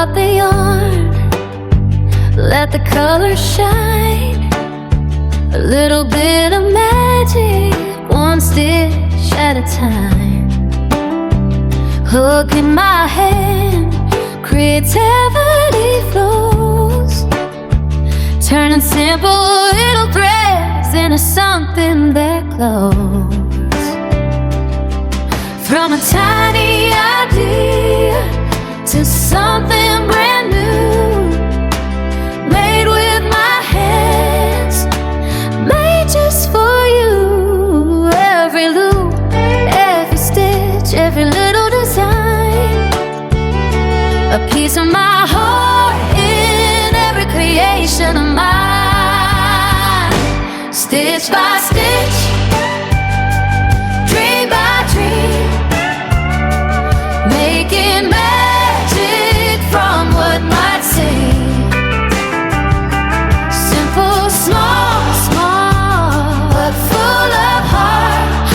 out the yarn, let the colors shine. A little bit of magic, one stitch at a time. Hook in my hand, creativity flows, turning simple little threads into something that glows. From a tiny idea to something brand new, made with my hands, made just for you. Every loop, every stitch, every little design, a piece of my heart in every creation of mine. Stitch by stitch, dream by dream, making magic from what might seem simple, small, small, but full of heart.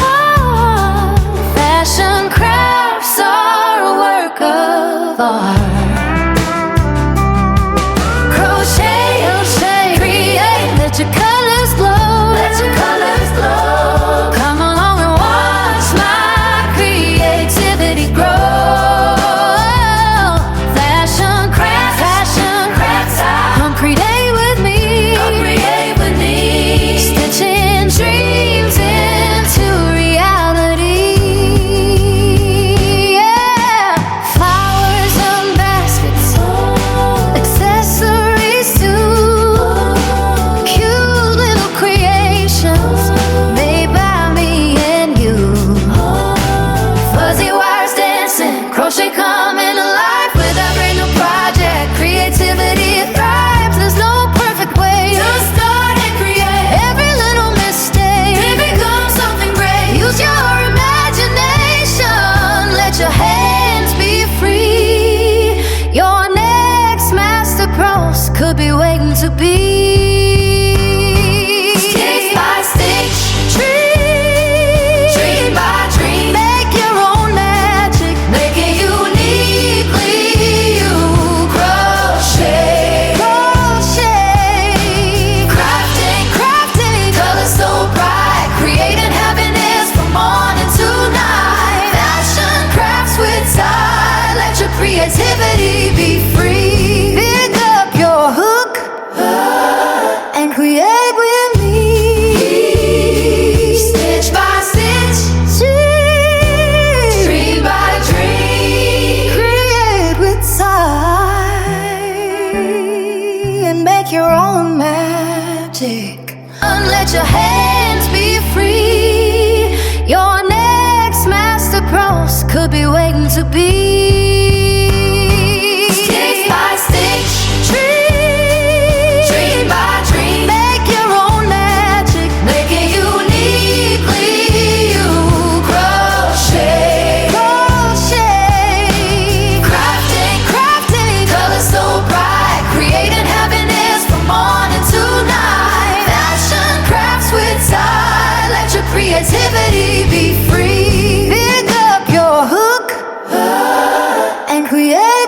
Fashion crafts are a work of art. Crochet, create, let your colors glow, let your colors glow. Come along and watch my creativity grow. Crochet coming alive with every new project. Creativity thrives, there's no perfect way to start and create. Every little mistake can become something great. Use your imagination, let your hands be free. Your next masterpiece could be waiting to be. Stitch by stitch, dream by dream, make your own magic, make it uniquely you. Crochet, crafting, colors so bright, creating happiness from morning to night. Fashion crafts with style, let your creativity be free. Pick up your hook and create with me. Stitch by stitch, dream by dream, create with sight and make your own magic. And let your hands be free. Your next masterpiece could be waiting to be. Stitch by stitch, dream by dream, make your own magic, make it uniquely you. Crochet, crafting, colors so bright, creating happiness from morning to night. Fashion crafts with style, let your creativity be free. Pick up your hook and create